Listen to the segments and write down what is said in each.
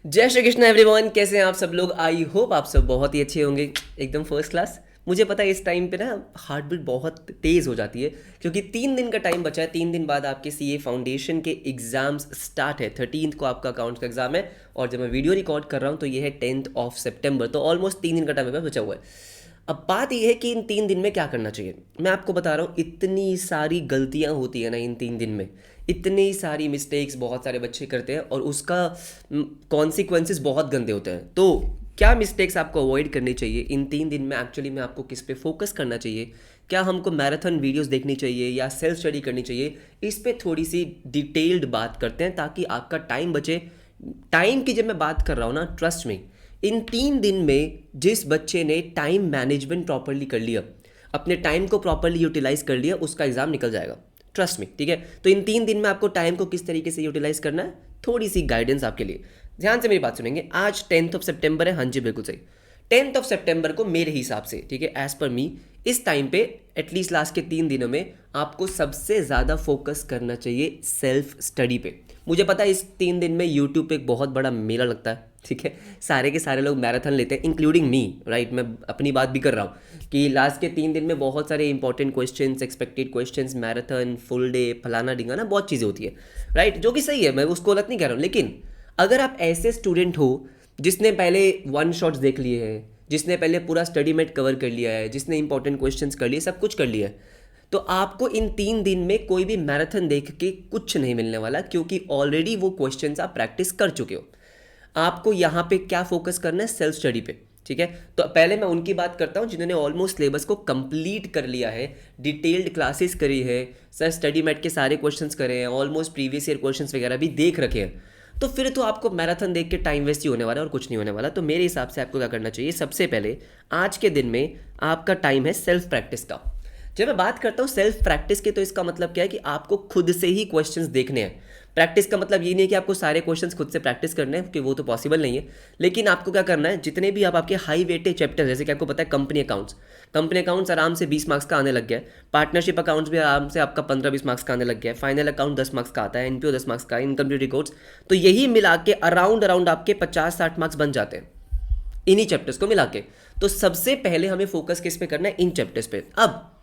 जय श्री कृष्ण एवरीवन, कैसे हैं आप सब लोग। आई होप आप सब बहुत ही अच्छे होंगे, एकदम फर्स्ट क्लास। मुझे पता है इस टाइम पे ना हार्ट बीट बहुत तेज़ हो जाती है क्योंकि 3 दिन का टाइम बचा है। 3 दिन बाद आपके सीए फाउंडेशन के एग्जाम्स स्टार्ट है। 13th को आपका अकाउंट्स का एग्जाम है और जब मैं वीडियो रिकॉर्ड कर रहा हूँ तो ये है 10th सितंबर। तो ऑलमोस्ट 3 दिन का टाइम बचा हुआ है। अब बात ये है कि इन 3 दिन में क्या करना चाहिए। मैं आपको बता रहा हूँ, इतनी सारी गलतियाँ होती है ना इन 3 दिन में, इतनी सारी मिस्टेक्स बहुत सारे बच्चे करते हैं और उसका कॉन्सिक्वेंसेस बहुत गंदे होते हैं। तो क्या मिस्टेक्स आपको अवॉइड करनी चाहिए इन 3 दिन में, एक्चुअली में आपको किस पे फोकस करना चाहिए, क्या हमको मैराथन वीडियोस देखनी चाहिए या सेल्फ स्टडी करनी चाहिए, इस पे थोड़ी सी डिटेल्ड बात करते हैं ताकि आपका टाइम बचे। टाइम की जब मैं बात कर रहा हूँ ना, ट्रस्ट में, इन 3 दिन में जिस बच्चे ने टाइम मैनेजमेंट प्रॉपरली कर लिया, अपने टाइम को प्रॉपरली यूटिलाइज कर लिया, उसका एग्जाम निकल जाएगा। ट्रस्ट में, ठीक है। तो इन 3 दिन में आपको टाइम को किस तरीके से यूटिलाइज करना है, थोड़ी सी गाइडेंस आपके लिए। ध्यान से मेरी बात सुनेंगे। आज 10th सितंबर है। हाँ जी, बिल्कुल सही। 10th सितंबर को मेरे हिसाब से, ठीक है, एज पर मी, इस टाइम पे एटलीस्ट लास्ट के 3 दिनों में आपको सबसे ज़्यादा फोकस करना चाहिए सेल्फ स्टडी पे। मुझे पता है इस 3 दिन में यूट्यूब पे एक बहुत बड़ा मेला लगता है, ठीक है। सारे के सारे लोग मैराथन लेते हैं, इंक्लूडिंग मी, राइट। मैं अपनी बात भी कर रहा हूँ कि लास्ट के 3 दिन में बहुत सारे important questions, expected questions, marathon, full day, फलाना ढिंगाना, बहुत चीज़ें होती है, राइट। जो कि सही है, मैं उसको गलत नहीं कह रहा हूँ। लेकिन अगर आप ऐसे स्टूडेंट हो जिसने पहले वन शॉट्स देख लिए हैं, जिसने पहले पूरा स्टडी मेट कवर कर लिया है, जिसने इंपॉर्टेंट क्वेश्चंस कर लिए, सब कुछ कर लिया है, तो आपको इन 3 दिन में कोई भी मैराथन देख के कुछ नहीं मिलने वाला, क्योंकि ऑलरेडी वो क्वेश्चंस आप प्रैक्टिस कर चुके हो। आपको यहाँ पे क्या फोकस करना है, सेल्फ स्टडी पे, ठीक है। तो पहले मैं उनकी बात करता हूँ जिन्होंने ऑलमोस्ट सिलेबस को कंप्लीट कर लिया है, डिटेल्ड क्लासेस करी है, सर स्टडी मैट के सारे क्वेश्चंस करे हैं, ऑलमोस्ट प्रीवियस ईयर क्वेश्चंस वगैरह भी देख रखे हैं। तो फिर तो आपको मैराथन देख के टाइम वेस्ट ही होने वाला है और कुछ नहीं होने वाला। तो मेरे हिसाब से आपको क्या करना चाहिए, सबसे पहले आज के दिन में आपका टाइम है सेल्फ प्रैक्टिस का। जब मैं बात करता हूँ सेल्फ प्रैक्टिस की, तो इसका मतलब क्या है कि आपको खुद से ही क्वेश्चंस देखने हैं। प्रैक्टिस का मतलब ये नहीं है कि आपको सारे क्वेश्चंस खुद से प्रैक्टिस करने हैं, कि वो तो पॉसिबल नहीं है। लेकिन आपको क्या करना है, जितने भी आप आपके हाई वेटेज चैप्टर, जैसे कि आपको पता है कंपनी अकाउंट्स आराम से 20 मार्क्स का आने लग गया है। पार्टनरशिप अकाउंट्स भी आराम से आपका 15-20 मार्क्स का आने लग गया है। फाइनल अकाउंट 10 मार्क्स का आता है, एनपीओ 10 मार्क्स का, इनकम रिकॉर्ड्स। तो यही मिला के अराउंड अराउंड आपके 50-60 मार्क्स बन जाते हैं इन्हीं चैप्टर्स को मिला के। तो सबसे पहले हमें फोकस किस पे करना है, इन चैप्टर्स पे। अब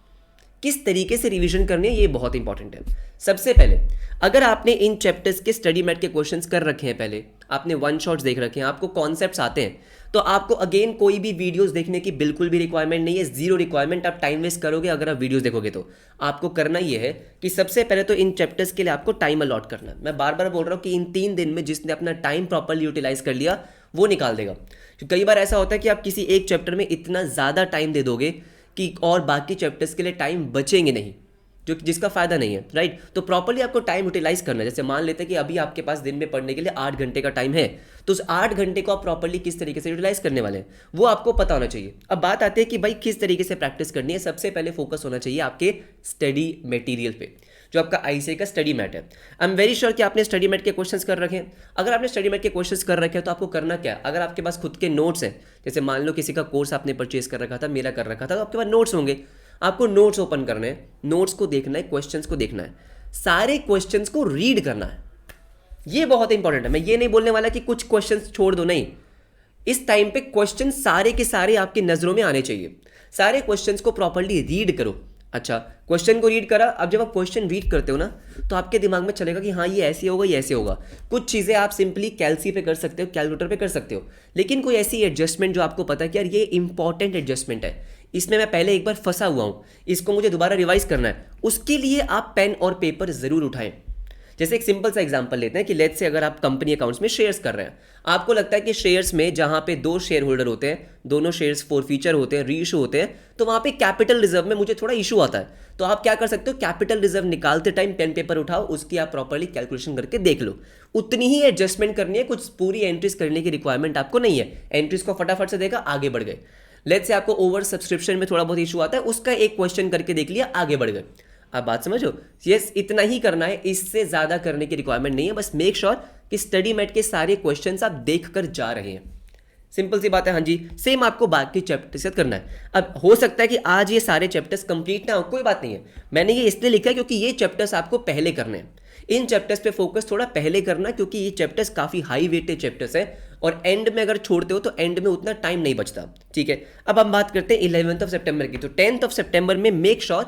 किस तरीके से रिवीजन करनी है, ये बहुत इंपॉर्टेंट है। सबसे पहले, अगर आपने इन चैप्टर्स के स्टडी मैट के क्वेश्चंस कर रखे हैं, पहले आपने वन शॉट्स देख रखे हैं, आपको कॉन्सेप्ट्स आते हैं, तो आपको अगेन कोई भी वीडियोस देखने की बिल्कुल भी रिक्वायरमेंट नहीं है, जीरो रिक्वायरमेंट। आप टाइम वेस्ट करोगे अगर आप वीडियोस देखोगे। तो आपको करना ये है कि सबसे पहले तो इन चैप्टर्स के लिए आपको टाइम अलॉट करना है। मैं बार बार बोल रहा हूँ कि इन 3 दिन में जिसने अपना टाइम प्रॉपरली यूटिलाइज कर लिया वो निकाल देगा। कई बार ऐसा होता है कि आप किसी एक चैप्टर में इतना ज़्यादा टाइम दे दोगे कि और बाकी चैप्टर्स के लिए टाइम बचेंगे नहीं, जो जिसका फायदा नहीं है, राइट। तो प्रॉपर्ली आपको टाइम यूटिलाइज करना है। जैसे मान लेते हैं कि अभी आपके पास दिन में पढ़ने के लिए 8 घंटे का टाइम है, तो उस 8 घंटे को आप प्रॉपर्ली किस तरीके से यूटिलाइज करने वाले हैं वो आपको पता होना चाहिए। अब बात आती है कि भाई किस तरीके से प्रैक्टिस करनी है। सबसे पहले फोकस होना चाहिए आपके स्टडी मटेरियल पे, जो आपका आईसीए का स्टडी मैट है। आई एम वेरी श्योर कि आपने स्टडी मैट के क्वेश्चंस कर रखे हैं। अगर आपने स्टडी मैट के क्वेश्चंस कर रखे हैं तो आपको करना क्या है, अगर आपके पास खुद के नोट्स हैं, जैसे मान लो किसी का कोर्स आपने परचेज कर रखा था, मेरा कर रखा था, तो आपके पास नोट्स होंगे। आपको नोट्स ओपन करने हैं, नोट्स को देखना है, क्वेश्चंस को देखना है, सारे क्वेश्चंस को रीड करना है। ये बहुत इंपॉर्टेंट है। मैं ये नहीं बोलने वाला कि कुछ क्वेश्चंस छोड़ दो, नहीं। इस टाइम पे क्वेश्चन सारे के सारे आपकी नजरों में आने चाहिए। सारे क्वेश्चंस को प्रॉपर्ली रीड करो। अच्छा, क्वेश्चन को रीड करा, अब जब आप क्वेश्चन रीड करते हो ना, तो आपके दिमाग में चलेगा कि हाँ ये ऐसे होगा, ये ऐसे होगा। कुछ चीज़ें आप सिंपली कैलसी पे कर सकते हो, कैलकुलेटर पे कर सकते हो, लेकिन कोई ऐसी एडजस्टमेंट जो आपको पता है कि यार ये इंपॉर्टेंट एडजस्टमेंट है, इसमें मैं पहले एक बार फंसा हुआ हूँ, इसको मुझे दोबारा रिवाइज करना है, उसके लिए आप पेन और पेपर ज़रूर उठाएं। जैसे एक सिंपल सा एग्जांपल लेते हैं कि लेट्स से अगर आप कंपनी अकाउंट्स में शेयर्स कर रहे हैं, आपको लगता है कि शेयर्स में जहां पे 2 शेयर होल्डर होते हैं, दोनों शेयर्स फॉर फीचर होते हैं, री इशू होते हैं, तो वहां पे कैपिटल रिजर्व में मुझे थोड़ा इशू आता है। तो आप क्या कर सकते हो, कैपिटल रिजर्व निकालते टाइम पेन पेपर उठाओ, उसकी आप प्रॉपर्ली कैलकुलेशन करके देख लो। उतनी ही एडजस्टमेंट करनी है, कुछ पूरी एंट्रीज करने की रिक्वायरमेंट आपको नहीं है। एंट्रीज को फटाफट से देखा, आगे बढ़ गए। लेट्स से आपको ओवर सब्सक्रिप्शन में थोड़ा बहुत इशू आता है, उसका एक क्वेश्चन करके देख लिया, आगे बढ़ गए। आप बात समझो। यस, इतना ही करना है, इससे ज़्यादा करने की रिक्वायरमेंट नहीं है। बस मेक श्योर कि स्टडी मैट के सारे क्वेश्चंस आप देख कर जा रहे हैं। सिंपल सी बात है। हाँ जी, सेम आपको बाकी चैप्टर से करना है। अब हो सकता है कि आज ये सारे चैप्टर्स कंप्लीट ना हो, कोई बात नहीं है। मैंने ये इसलिए लिखा है क्योंकि ये चैप्टर्स आपको पहले करने हैं। इन चैप्टर्स पे फोकस थोड़ा पहले करना, क्योंकि ये चैप्टर्स काफ़ी हाई वेटेड चैप्टर्स हैं। और एंड में अगर छोड़ते हो तो एंड में उतना टाइम नहीं बचता, ठीक है। अब हम बात करते हैं 11th ऑफ सितंबर की। तो 10th ऑफ सितंबर में मेक श्योर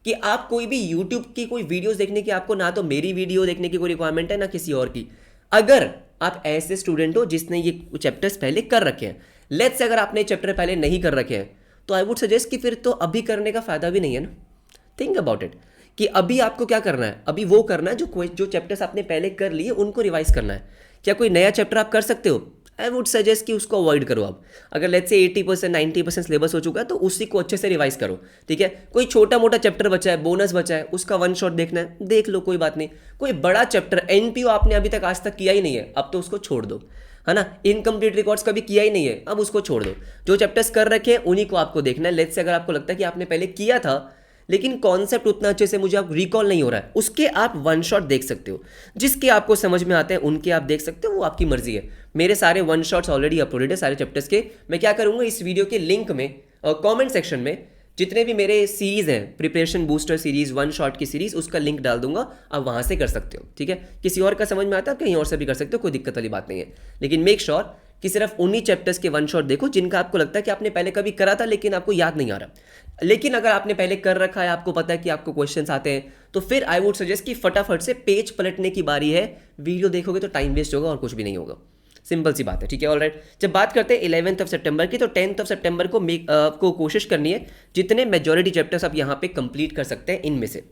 कि आप कोई भी यूट्यूब की कोई वीडियोस देखने की, आपको ना तो मेरी वीडियो देखने की कोई रिक्वायरमेंट है ना किसी और की। अगर आप ऐसे स्टूडेंट हो जिसने ये चैप्टर्स पहले कर रखे हैं, लेट्स से अगर आपने चैप्टर पहले नहीं कर रखे हैं, तो आई वुड सजेस्ट कि फिर तो अभी करने का फायदा भी नहीं है ना। थिंक अबाउट इट कि अभी आपको क्या करना है, अभी वो करना है जो चैप्टर्स आपने पहले कर लिए उनको रिवाइज करना है। क्या कोई नया चैप्टर आप कर सकते हो? आई वुड सजेस्ट कि उसको अवॉइड करो आप। अगर लेट्स से 80% 90% सिलेबस हो चुका है तो उसी को अच्छे से रिवाइज करो, ठीक है। कोई छोटा मोटा चैप्टर बचा है, बोनस बचा है, उसका वन शॉट देखना है, देख लो, कोई बात नहीं। कोई बड़ा चैप्टर एनपीओ आपने अभी तक आज तक किया ही नहीं है, अब तो उसको छोड़ दो, है ना। इनकम्प्लीट रिकॉर्ड्स कभी किया ही नहीं है, अब उसको छोड़ दो। जो चैप्टर्स कर रखे हैं उन्हीं को आपको देखना है। लेट्स से अगर आपको लगता है कि आपने पहले किया था लेकिन कॉन्सेप्ट उतना अच्छे से मुझे आप रिकॉल नहीं हो रहा है, उसके आप वन शॉट देख सकते हो। जिसके आपको समझ में आते हैं उनके आप देख सकते हो, वो आपकी मर्जी है। मेरे सारे वन शॉट्स ऑलरेडी अपलोडेड है सारे चैप्टर्स के। मैं क्या करूंगा, इस वीडियो के लिंक में और कमेंट सेक्शन में जितने भी मेरे सीरीज हैं, preparation booster series, one shot की सीरीज, उसका लिंक डाल दूंगा, आप वहां से कर सकते हो, ठीक है। किसी और का समझ में आता है कहीं और से भी कर सकते हो, कोई दिक्कत वाली बात नहीं है। लेकिन मेक श्योर कि सिर्फ उन्हीं चैप्टर्स के वन शॉट देखो जिनका आपको लगता है कि आपने पहले कभी करा था लेकिन आपको याद नहीं आ रहा। लेकिन अगर आपने पहले कर रखा है, आपको पता है कि आपको क्वेश्चंस आते हैं, तो फिर आई वुड सजेस्ट कि फटाफट से पेज पलटने की बारी है। वीडियो देखोगे तो टाइम वेस्ट होगा और कुछ भी नहीं होगा, सिंपल सी बात है, ठीक है। ऑलराइट, जब बात करते हैं 11th ऑफ सितंबर की, तो 10th ऑफ सितंबर को आपको कोशिश करनी है जितने मेजॉरिटी चैप्टर्स आप यहाँ पे कंप्लीट कर सकते हैं इनमें से।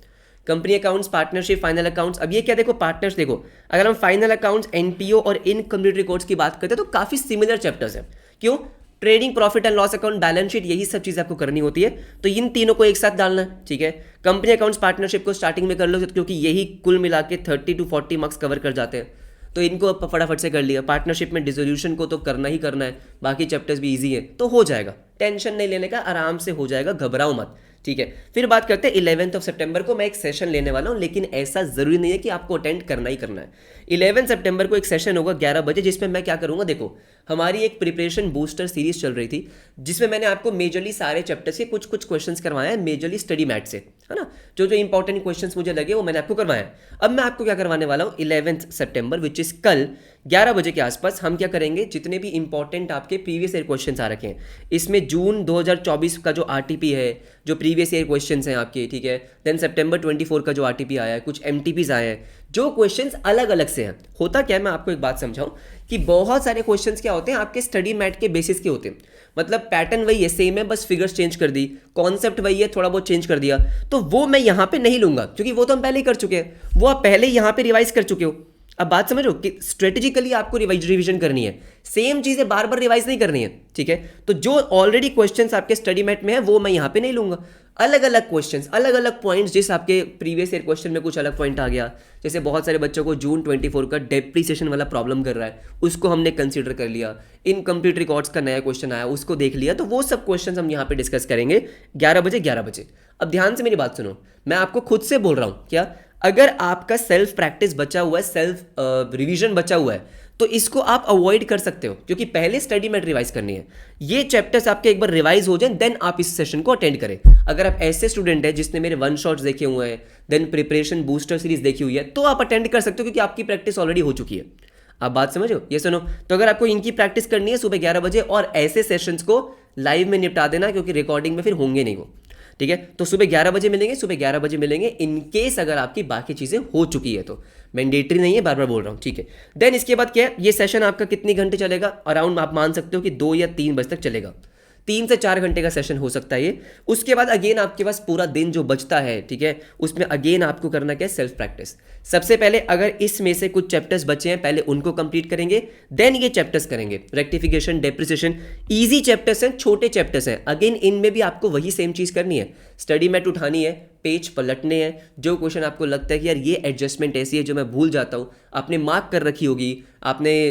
Company accounts, partnership, final accounts. अब ये क्या देखो, पार्टनर्स देखो, अगर हम फाइनल अकाउंट्स, एनपीओ और इनकम्प्लीट रिकॉर्ड्स की बात करते हैं तो काफी सिमिलर चैप्टर्स हैं। क्यों? Trading, profit and loss account, balance sheet, यही सब चीजें आपको करनी होती है। तो इन तीनों को एक साथ डालना है, ठीक है। कंपनी अकाउंट्स, पार्टनरशिप को स्टार्टिंग में कर लो क्योंकि यही कुल मिला के 30 to 40 मार्क्स कवर कर जाते हैं, तो इनको फटाफट से कर लिया। पार्टनरशिप में डिसोल्यूशन को तो करना ही करना है, बाकी चैप्टर्स भी इजी है, तो हो जाएगा। टेंशन नहीं लेने का, आराम से हो जाएगा, घबराओ मत, ठीक है। फिर बात करते हैं 11th ऑफ सितंबर को। मैं एक सेशन लेने वाला हूं, लेकिन ऐसा जरूरी नहीं है कि आपको अटेंड करना ही करना है। 11 सितंबर को एक सेशन होगा 11 बजे, जिसमें मैं क्या करूंगा, देखो हमारी एक प्रिपरेशन बूस्टर सीरीज चल रही थी जिसमें मैंने आपको मेजरली सारे चैप्टर्स के कुछ कुछ क्वेश्चंस करवाए हैं, मेजरली स्टडी मैथ से, है ना। जो जो इंपॉर्टेंट क्वेश्चंस मुझे लगे वो मैंने आपको करवाए हैं। अब मैं आपको क्या करवाने वाला हूँ, 11 सितंबर विच इज कल 11 बजे के आसपास हम क्या करेंगे, जितने भी इंपॉर्टेंट आपके प्रीवियस ईयर क्वेश्चंस आ रखे हैं, इसमें जून 2024 का जो आरटीपी है, जो प्रीवियस ईयर क्वेश्चंस हैं आपके, ठीक है। देन सितंबर 24 का जो आरटीपी आया है, कुछ एमटीपीज आए हैं, जो क्वेश्चंस अलग अलग से हैं। होता क्या है, मैं आपको एक बात समझाऊं कि बहुत सारे क्वेश्चंस क्या होते हैं आपके स्टडी मैट के बेसिस के होते हैं। मतलब पैटर्न वही है, सेम है, बस फिगर्स चेंज कर दी, कॉन्सेप्ट वही है, थोड़ा बहुत चेंज कर दिया। तो वो मैं यहाँ पे नहीं लूंगा क्योंकि वो तो हम पहले ही कर चुके हैं, वो आप पहले ही यहाँ पे रिवाइज कर चुके हो। अब बात समझ लो कि स्ट्रेटेजिकली आपको रिवीजन करनी है, सेम चीजें बार बार रिवाइज नहीं करनी है, ठीक है। तो जो ऑलरेडी क्वेश्चंस आपके स्टडी मैट में है वो मैं यहाँ पे नहीं लूंगा। अलग अलग क्वेश्चंस, अलग अलग पॉइंट्स, जिस आपके प्रीवियस ईयर क्वेश्चन में कुछ अलग पॉइंट आ गया, जैसे बहुत सारे बच्चों को जून 24 का डेप्रीसिएशन वाला प्रॉब्लम कर रहा है, उसको हमने कंसीडर कर लिया। इनकम्प्लीट रिकॉर्ड्स का नया क्वेश्चन आया, उसको देख लिया। तो वो सब क्वेश्चन हम यहाँ पे डिस्कस करेंगे 11 बजे 11 बजे। अब ध्यान से मेरी बात सुनो, मैं आपको खुद से बोल रहा हूँ, क्या अगर आपका सेल्फ प्रैक्टिस बचा हुआ है, सेल्फ रिवीजन बचा हुआ है, तो इसको आप अवॉइड कर सकते हो क्योंकि पहले स्टडी मैट रिवाइज करनी है। ये चैप्टर्स आपके एक बार रिवाइज हो जाए देन आप इस सेशन को अटेंड करें। अगर आप ऐसे स्टूडेंट हैं जिसने मेरे वन शॉट्स देखे हुए हैं, देन प्रिपरेशन बूस्टर सीरीज देखी हुई है, तो आप अटेंड कर सकते हो क्योंकि आपकी प्रैक्टिस ऑलरेडी हो चुकी है। आप बात समझो, ये सुनो। तो अगर आपको इनकी प्रैक्टिस करनी है सुबह 11 बजे, और ऐसे सेशंस को लाइव में निपटा देना क्योंकि रिकॉर्डिंग में फिर होंगे नहीं वो, ठीक है। तो सुबह 11 बजे मिलेंगे, सुबह 11 बजे मिलेंगे। इन केस अगर आपकी बाकी चीजें हो चुकी है तो, मैंडेटरी नहीं है, बार बार बोल रहा हूँ, ठीक है। देन इसके बाद क्या है, ये सेशन आपका कितने घंटे चलेगा, अराउंड आप मान सकते हो कि 2 या 3 बजे तक चलेगा। 3 से 4 घंटे का सेशन हो सकता है ये। उसके बाद अगेन आपके पास पूरा दिन जो बचता है, ठीक है, उसमें अगेन आपको करना क्या है, सेल्फ प्रैक्टिस। सबसे पहले अगर इसमें से कुछ चैप्टर्स बचे हैं, पहले उनको कंप्लीट करेंगे, देन ये चैप्टर्स करेंगे। रेक्टिफिकेशन, डेप्रिसिएशन, इजी चैप्टर्स हैं, छोटे चैप्टर्स हैं। अगेन इनमें भी आपको वही सेम चीज करनी है, स्टडी मैट उठानी है, पेज पलटने हैं। जो क्वेश्चन आपको लगता है कि यार ये एडजस्टमेंट ऐसी है जो मैं भूल जाता हूँ, आपने मार्क कर रखी होगी, आपने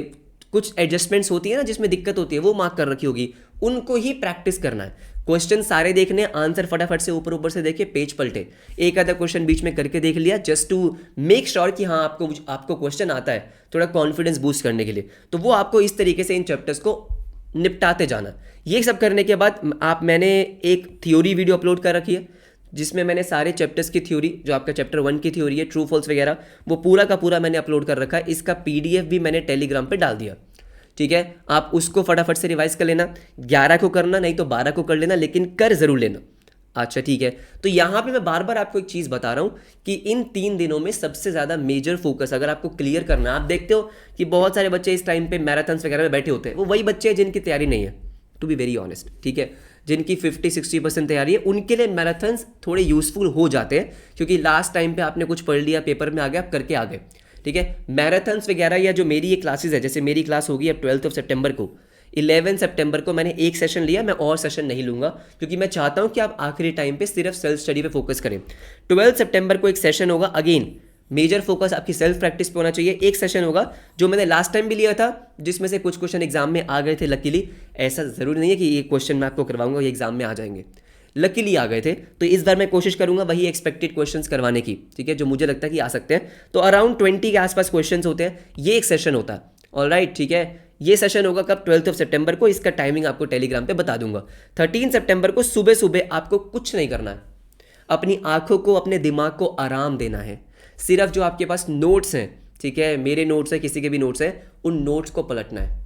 कुछ एडजस्टमेंट्स होती है ना जिसमें दिक्कत होती है, वो मार्क कर रखी होगी, उनको ही प्रैक्टिस करना है। क्वेश्चन सारे देखने, आंसर फटाफट से ऊपर ऊपर से देखे, पेज पलटे, एक आधा क्वेश्चन बीच में करके देख लिया, जस्ट टू मेक श्योर कि हाँ आपको क्वेश्चन आता है, थोड़ा कॉन्फिडेंस बूस्ट करने के लिए। तो वो आपको इस तरीके से इन चैप्टर्स को निपटाते जाना। ये सब करने के बाद मैंने एक थ्योरी वीडियो अपलोड कर रखी है जिसमें मैंने सारे चैप्टर्स की थ्योरी, जो आपका चैप्टर 1 की थ्योरी है, ट्रू फॉल्स वगैरह, वो पूरा का पूरा मैंने अपलोड कर रखा है। इसका PDF भी मैंने टेलीग्राम पे डाल दिया। ठीक है, आप उसको फटाफट से रिवाइज कर लेना, 11 को करना नहीं तो 12 को कर लेना, लेकिन कर ज़रूर लेना। अच्छा ठीक है, तो यहाँ पे मैं बार बार आपको एक चीज़ बता रहा हूँ कि इन 3 दिनों में सबसे ज़्यादा मेजर फोकस अगर आपको क्लियर करना है, आप देखते हो कि बहुत सारे बच्चे इस टाइम पे मैराथन्स वगैरह में बैठे होते हैं, वो वही बच्चे हैं जिनकी तैयारी नहीं है, टू बी वेरी ऑनेस्ट, ठीक है, जिनकी 50-60% तैयारी है, उनके लिए मैराथन्स थोड़े यूजफुल हो जाते हैं, क्योंकि लास्ट टाइम पे आपने कुछ पढ़ लिया, पेपर में आ गया, आप करके आ गए, ठीक है। मैराथन्स वगैरह या जो मेरी ये क्लासेज है, जैसे मेरी क्लास होगी अब 12 सितंबर को, 11 सितंबर को मैंने एक सेशन लिया, मैं और सेशन नहीं लूंगा, क्योंकि मैं चाहता हूं कि आप आखिरी टाइम पे सिर्फ सेल्फ स्टडी पे फोकस करें। 12 सितंबर को एक सेशन होगा, अगेन मेजर फोकस आपकी सेल्फ प्रैक्टिस पे होना चाहिए। एक सेशन होगा जो मैंने लास्ट टाइम भी लिया था, जिसमें से कुछ क्वेश्चन एग्जाम में आ गए थे लकीली, ऐसा ज़रूरी नहीं है कि ये क्वेश्चन मैं आपको करवाऊंगा ये एग्जाम में आ जाएंगे, लकीली आ गए थे, तो इस बार मैं कोशिश करूंगा वही एक्सपेक्टेड क्वेश्चंस करवाने की, ठीक है, जो मुझे लगता है कि आ सकते हैं। तो अराउंड 20 के आसपास क्वेश्चंस होते हैं, ये एक सेशन होता है, ऑलराइट, ठीक है। ये सेशन होगा कब, 12 सितंबर को, इसका टाइमिंग आपको टेलीग्राम पे बता दूंगा। 13 सितंबर को सुबह सुबह आपको कुछ नहीं करना है, अपनी आंखों को, अपने दिमाग को आराम देना है, सिर्फ जो आपके पास नोट्स हैं, ठीक है, मेरे नोट्स हैं, किसी के भी नोट्स हैं, उन नोट्स को पलटना है।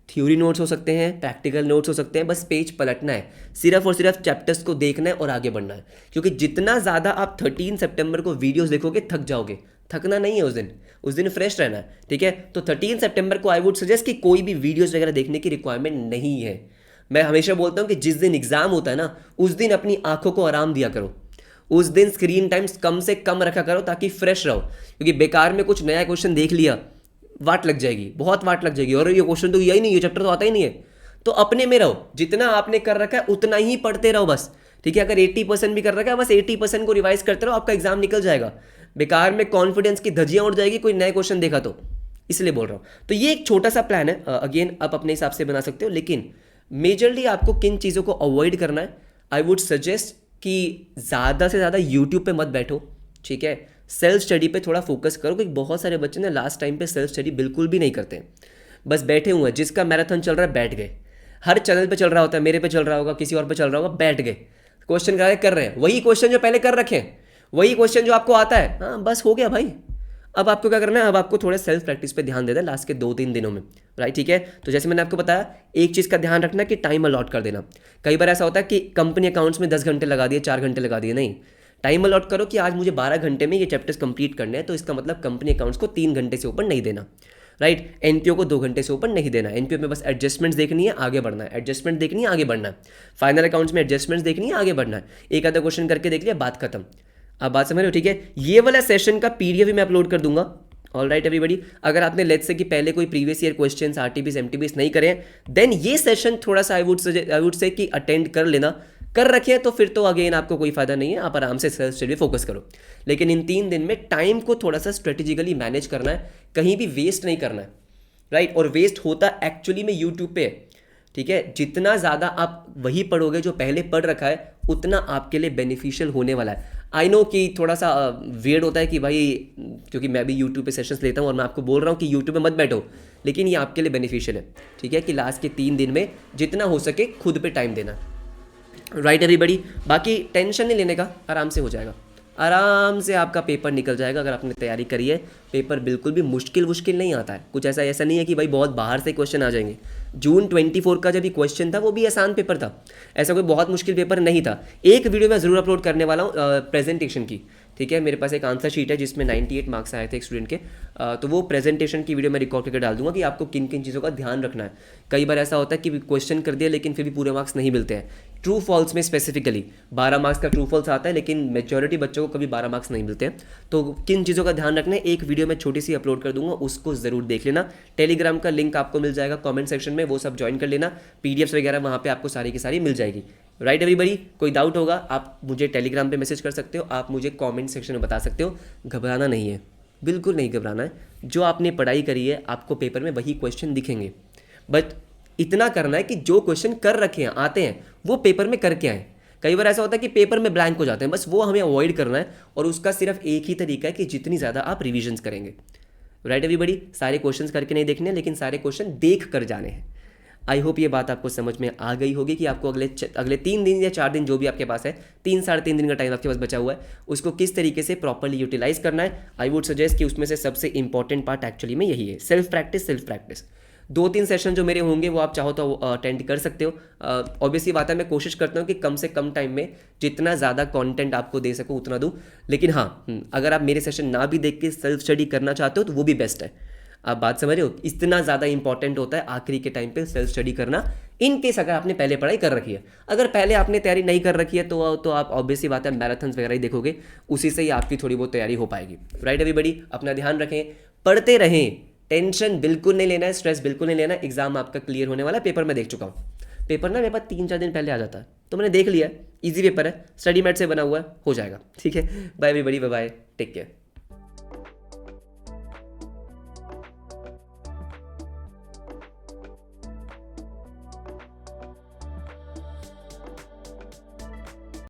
थ्योरी नोट्स हो सकते हैं, प्रैक्टिकल नोट्स हो सकते हैं, बस पेज पलटना है, सिर्फ और सिर्फ चैप्टर्स को देखना है और आगे बढ़ना है, क्योंकि जितना ज़्यादा आप 13 सितंबर को वीडियोस देखोगे थक जाओगे, थकना नहीं है उस दिन फ्रेश रहना है, ठीक है। तो 13 सितंबर को आई वुड सजेस्ट कि कोई भी वीडियोस वगैरह देखने की रिक्वायरमेंट नहीं है। मैं हमेशा बोलता हूँ कि जिस दिन एग्जाम होता है ना, उस दिन अपनी आंखों को आराम दिया करो, उस दिन स्क्रीन टाइम्स कम से कम रखा करो, ताकि फ्रेश रहो, क्योंकि बेकार में कुछ नया क्वेश्चन देख लिया, वाट लग जाएगी, बहुत वाट लग जाएगी, और ये क्वेश्चन तो यही नहीं, ये चैप्टर तो आता ही नहीं है, तो अपने में रहो, जितना आपने कर रखा है उतना ही पढ़ते रहो बस, ठीक है। अगर 80% भी कर रखा है, बस 80% को रिवाइज करते रहो, आपका एग्जाम निकल जाएगा। बेकार में कॉन्फिडेंस की धज्जियां उड़ जाएगी कोई नया क्वेश्चन देखा तो, इसलिए बोल रहा हूँ। तो ये एक छोटा सा प्लान है, अगेन आप अपने हिसाब से बना सकते हो, लेकिन मेजरली आपको किन चीज़ों को अवॉइड करना है, आई वुड सजेस्ट कि ज़्यादा से ज़्यादा यूट्यूब पे मत बैठो, ठीक है, सेल्फ स्टडी पे थोड़ा फोकस करो, क्योंकि बहुत सारे बच्चे ना लास्ट टाइम पे सेल्फ स्टडी बिल्कुल भी नहीं करते हैं, बस बैठे हुए हैं, जिसका मैराथन चल रहा है बैठ गए, हर चैनल पे चल रहा होता है, मेरे पे चल रहा होगा, किसी और पे चल रहा होगा, बैठ गए, क्वेश्चन कर रहे हैं, वही क्वेश्चन जो पहले कर रखे हैं, वही क्वेश्चन जो आपको आता है, हाँ बस हो गया भाई। अब आपको क्या करना है, अब आपको थोड़ा सेल्फ प्रैक्टिस पे ध्यान देना है लास्ट के 2-3 दिनों में, राइट, ठीक है। तो जैसे मैंने आपको बताया, एक चीज़ का ध्यान रखना कि टाइम अलॉट कर देना। कई बार ऐसा होता है कि कंपनी अकाउंट्स में 10 घंटे लगा दिए, 4 घंटे लगा दिए, नहीं, टाइम अलॉट करो कि आज मुझे 12 घंटे में ये चैप्टर्स कंप्लीट करने हैं, तो इसका मतलब कंपनी अकाउंट्स को 3 घंटे से ऊपर नहीं देना, राइट। एनपीओ को 2 घंटे से ऊपर नहीं देना, एनपीओ में बस एडजस्टमेंट्स देखनी है, आगे बढ़ना है, एडजस्टमेंट देखनी है, आगे बढ़ना है। फाइनल अकाउंट्स में एडजस्टमेंट्स देखनी है, आगे बढ़ना है। एक आधा क्वेश्चन करके देख लिया, बात खत्म। अब बात समझ रहे हो, ठीक है। ये वाला सेशन का पीडीएफ भी मैं अपलोड कर दूंगा, ऑल राइट एवरीबडी। अगर आपने लेट्स से कि पहले कोई previous year questions RTPs MTPs नहीं करे, देन ये सेशन थोड़ा सा आई वुड से कि अटेंड कर लेना। कर रखे तो फिर तो अगेन आपको कोई फायदा नहीं है, आप आराम से सेल्फ स्टडी फोकस करो। लेकिन इन 3 दिन में टाइम को थोड़ा सा स्ट्रेटेजिकली मैनेज करना है, कहीं भी वेस्ट नहीं करना है, राइट। और वेस्ट होता एक्चुअली में यूट्यूब पे, ठीक है। जितना ज़्यादा आप वही पढ़ोगे जो पहले पढ़ रखा है, उतना आपके लिए बेनिफिशियल होने वाला है। आई नो कि थोड़ा सा वियर्ड होता है कि भाई, क्योंकि मैं भी यूट्यूब पे सेशंस लेता हूँ और मैं आपको बोल रहा हूँ कि यूट्यूब पे मत बैठो, लेकिन ये आपके लिए बेनिफिशियल है, ठीक है, कि लास्ट के 3 दिन में जितना हो सके खुद पे टाइम देना, राइट एवरीबडी। बाकी टेंशन नहीं लेने का, आराम से हो जाएगा, आराम से आपका पेपर निकल जाएगा अगर आपने तैयारी करी है। पेपर बिल्कुल भी मुश्किल नहीं आता है, कुछ ऐसा नहीं है कि भाई बहुत बाहर से क्वेश्चन आ जाएंगे। जून 24 का जब भी क्वेश्चन था वो भी आसान पेपर था, ऐसा कोई बहुत मुश्किल पेपर नहीं था। एक वीडियो मैं ज़रूर अपलोड करने वाला हूँ प्रेजेंटेशन की, ठीक है। मेरे पास एक आंसर शीट है जिसमें 98 मार्क्स आए थे एक स्टूडेंट के, तो वो प्रेजेंटेशन की वीडियो मैं रिकॉर्ड करके डाल दूंगा कि आपको किन किन चीज़ों का ध्यान रखना है। कई बार ऐसा होता है कि क्वेश्चन कर दिया लेकिन फिर भी पूरे मार्क्स नहीं मिलते हैं। ट्रू फॉल्स में स्पेसिफिकली 12 मार्क्स का ट्रू फॉल्स आता है, लेकिन मेजॉरिटी बच्चों को कभी 12 मार्क्स नहीं मिलते हैं। तो किन चीज़ों का ध्यान रखना है, एक वीडियो मैं छोटी सी अपलोड कर दूंगा, उसको ज़रूर देख लेना। टेलीग्राम का लिंक आपको मिल जाएगा कमेंट सेक्शन में, वो सब ज्वाइन कर लेना। पीडीएफ्स वगैरह वहाँ पे आपको सारी की सारी मिल जाएगी, राइट एवरीबडी। कोई डाउट होगा आप मुझे टेलीग्राम पे मैसेज कर सकते हो, आप मुझे कमेंट सेक्शन में बता सकते हो। घबराना नहीं है, बिल्कुल नहीं घबराना है। जो आपने पढ़ाई करी है आपको पेपर में वही क्वेश्चन दिखेंगे, बट इतना करना है कि जो क्वेश्चन कर रखे हैं आते हैं वो पेपर में करके आए। कई बार ऐसा होता है कि पेपर में ब्लैंक हो जाते हैं, बस वो हमें अवॉइड करना है, और उसका सिर्फ एक ही तरीका है कि जितनी ज़्यादा आप रिविजन्स करेंगे, राइट एवरीबडी। सारे क्वेश्चंस करके नहीं देखने, लेकिन सारे क्वेश्चन देख कर जाने हैं। आई होप ये बात आपको समझ में आ गई होगी कि आपको अगले 3 दिन या 4 दिन जो भी आपके पास है, 3-3.5 दिन का टाइम आपके पास बचा हुआ है, उसको किस तरीके से प्रॉपर्ली यूटिलाइज करना है। आई वुड सजेस्ट कि उसमें से सबसे इंपॉर्टेंट पार्ट एक्चुअली में यही है, सेल्फ प्रैक्टिस। 2-3 सेशन जो मेरे होंगे वो आप चाहो तो अटेंड कर सकते हो। ऑब्वियसली बात है, मैं कोशिश करता हूँ कि कम से कम टाइम में जितना ज़्यादा कंटेंट आपको दे सकूँ उतना दूँ। लेकिन हाँ, अगर आप मेरे सेशन ना भी देख के सेल्फ स्टडी करना चाहते हो तो वो भी बेस्ट है। आप बात समझ रहे हो, इतना ज़्यादा इंपॉर्टेंट होता है आखिरी के टाइम पे सेल्फ स्टडी करना, इन केस अगर आपने पहले पढ़ाई कर रखी है। अगर पहले आपने तैयारी नहीं कर रखी है तो आप ऑब्वियसली बात है मैराथन्स वगैरह ही देखोगे, उसी से ही आपकी थोड़ी बहुत तैयारी हो पाएगी। राइट एवरीबॉडी, अपना ध्यान रखें, पढ़ते रहें, टेंशन बिल्कुल नहीं लेना है, स्ट्रेस बिल्कुल नहीं लेना है। एग्जाम आपका क्लियर होने वाला है। पेपर मैं देख चुका हूँ, पेपर ना मेरे पास 3-4 दिन पहले आ जाता है, तो मैंने देख लिया है, ईजी पेपर है, स्टडी मैट से बना हुआ है, हो जाएगा। ठीक है, bye everybody, bye bye, take care.